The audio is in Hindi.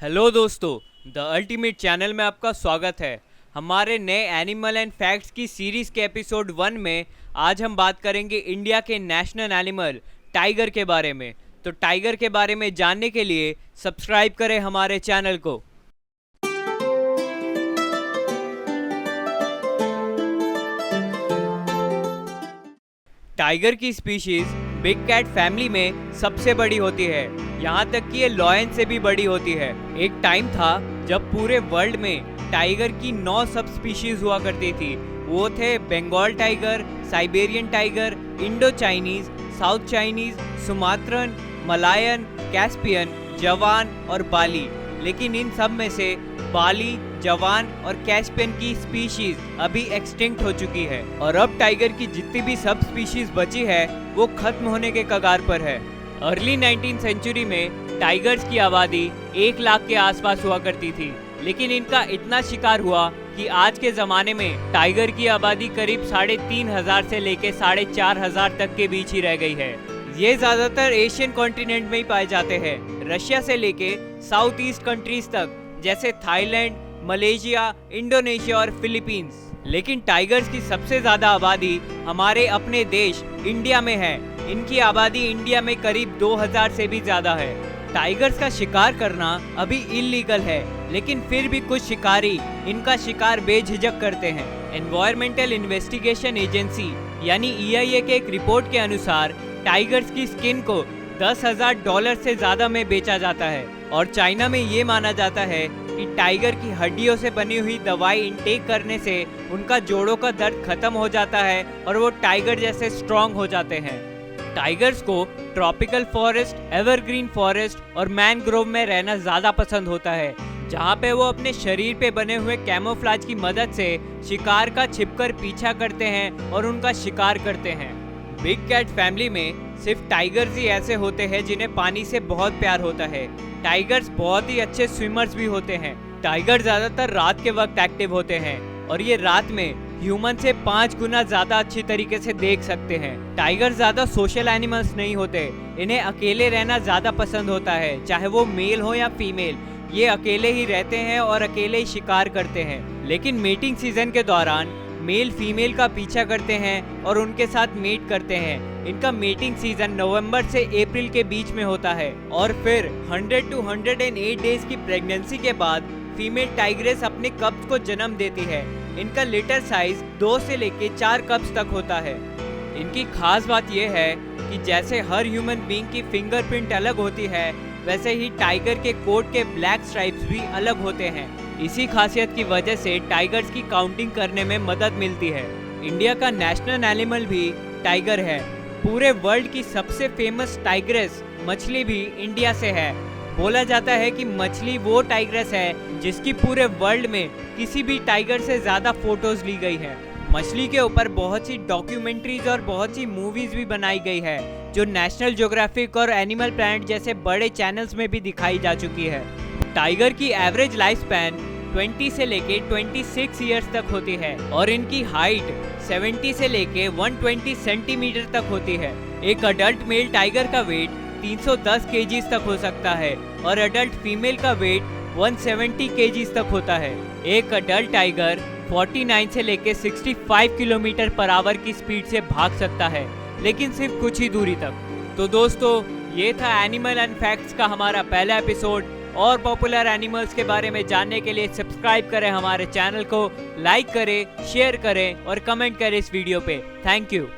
हेलो दोस्तों, द अल्टीमेट चैनल में आपका स्वागत है। हमारे नए एनिमल एंड फैक्ट्स की सीरीज़ के एपिसोड 1 में आज हम बात करेंगे इंडिया के नेशनल एनिमल टाइगर के बारे में। तो टाइगर के बारे में जानने के लिए सब्सक्राइब करें हमारे चैनल को। टाइगर की स्पीशीज बिग कैट फैमिली में सबसे बड़ी होती है, यहाँ तक कि ये लॉयन से भी बड़ी होती है। एक टाइम था जब पूरे वर्ल्ड में टाइगर की 9 सब स्पीशीज हुआ करती थी। वो थे Bengal tiger, Siberian tiger, Indo Chinese, South Chinese, Sumatran, Malayan, Caspian, Javan और बाली। लेकिन इन सब में से बाली, जवान और कैस्पियन की स्पीशीज अभी एक्सटिंक्ट हो चुकी है और अब टाइगर की जितनी भी सब स्पीशीज बची है वो खत्म होने के कगार पर है। अर्ली 19th सेंचुरी में टाइगर्स की आबादी 1 लाख के आसपास हुआ करती थी, लेकिन इनका इतना शिकार हुआ कि आज के जमाने में टाइगर की आबादी करीब 3,500 से लेके 4,500 तक के बीच ही रह गई है। ये ज्यादातर एशियन कॉन्टिनेंट में ही पाए जाते हैं, रशिया से लेके साउथ ईस्ट कंट्रीज तक जैसे थाईलैंड, मलेशिया, इंडोनेशिया और फिलीपींस। लेकिन टाइगर्स की सबसे ज्यादा आबादी हमारे अपने देश इंडिया में है। इनकी आबादी इंडिया में करीब 2000 से भी ज्यादा है। टाइगर्स का शिकार करना अभी इलीगल है, लेकिन फिर भी कुछ शिकारी इनका शिकार बेझिझक करते हैं। एनवायरमेंटल इन्वेस्टिगेशन एजेंसी यानी EIA के एक रिपोर्ट के अनुसार टाइगर्स की स्किन को $10,000 से ज्यादा में बेचा जाता है और चाइना में ये माना जाता है कि टाइगर की हड्डियों से बनी हुई दवाई इंटेक करने से उनका जोड़ों का दर्द खत्म हो जाता है और वो टाइगर जैसे स्ट्रॉन्ग हो जाते हैं। टाइगर्स को ट्रॉपिकल फॉरेस्ट, एवरग्रीन फॉरेस्ट और मैनग्रोव में रहना ज्यादा पसंद होता है, जहाँ पे वो अपने शरीर पे बने हुए कैमोफ्लेज की मदद से शिकार का छिपकर पीछा करते हैं और उनका शिकार करते हैं। बिग कैट फैमिली में सिर्फ टाइगर्स ही ऐसे होते हैं जिन्हें पानी से बहुत प्यार होता है। टाइगर्स बहुत ही अच्छे स्विमर्स भी होते हैं। टाइगर ज्यादातर रात के वक्त एक्टिव होते हैं और ये रात में ह्यूमन से 5 गुना ज्यादा अच्छी तरीके से देख सकते हैं। टाइगर ज्यादा सोशल एनिमल्स नहीं होते, इन्हें अकेले रहना ज्यादा पसंद होता है, चाहे वो मेल हो या फीमेल। ये अकेले ही रहते हैं और अकेले ही शिकार करते हैं। लेकिन मेटिंग सीजन के दौरान मेल फीमेल का पीछा करते हैं और उनके साथ मेट करते हैं। इनका मेटिंग सीजन नवंबर से अप्रैल के बीच में होता है और फिर 100 to 108 डेज की प्रेगनेंसी के बाद फीमेल टाइग्रेस अपने कब्स को जन्म देती है। इनका लिटर साइज 2 से लेके 4 कप्स तक होता है। इनकी खास बात यह है कि जैसे हर ह्यूमन बीइंग की फिंगरप्रिंट अलग होती है, वैसे ही टाइगर के कोट के ब्लैक स्ट्राइप्स भी अलग होते हैं। इसी खासियत की वजह से टाइगर्स की काउंटिंग करने में मदद मिलती है। इंडिया का नेशनल एनिमल भी टाइगर है। पूरे वर्ल्ड की सबसे फेमस टाइग्रेस मछली भी इंडिया से है। बोला जाता है कि मछली वो टाइग्रेस है जिसकी पूरे वर्ल्ड में किसी भी टाइगर से ज्यादा फोटोज ली गई है। मछली के ऊपर बहुत सी डॉक्यूमेंट्रीज और बहुत सी मूवीज भी बनाई गई है, जो नेशनल ज्योग्राफिक और एनिमल प्लैनेट जैसे बड़े चैनल्स में भी दिखाई जा चुकी है। टाइगर की एवरेज लाइफ स्पैन 20 से लेके 26 ईयर्स तक होती है और इनकी हाइट 70 से लेके 120 सेंटीमीटर तक होती है। एक अडल्ट मेल टाइगर का वेट 310 केजीज तक हो सकता है और अडल्ट फीमेल का वेट 170 केजीज तक होता है। एक अडल्ट टाइगर 49 से लेके 65 किलोमीटर पर आवर की स्पीड से भाग सकता है, लेकिन सिर्फ कुछ ही दूरी तक। तो दोस्तों, ये था एनिमल एंड फैक्ट्स का हमारा पहला एपिसोड। और पॉपुलर एनिमल्स के बारे में जानने के लिए सब्सक्राइब करें हमारे चैनल को, लाइक करें, शेयर करें और कमेंट करें इस वीडियो पे। Thank you.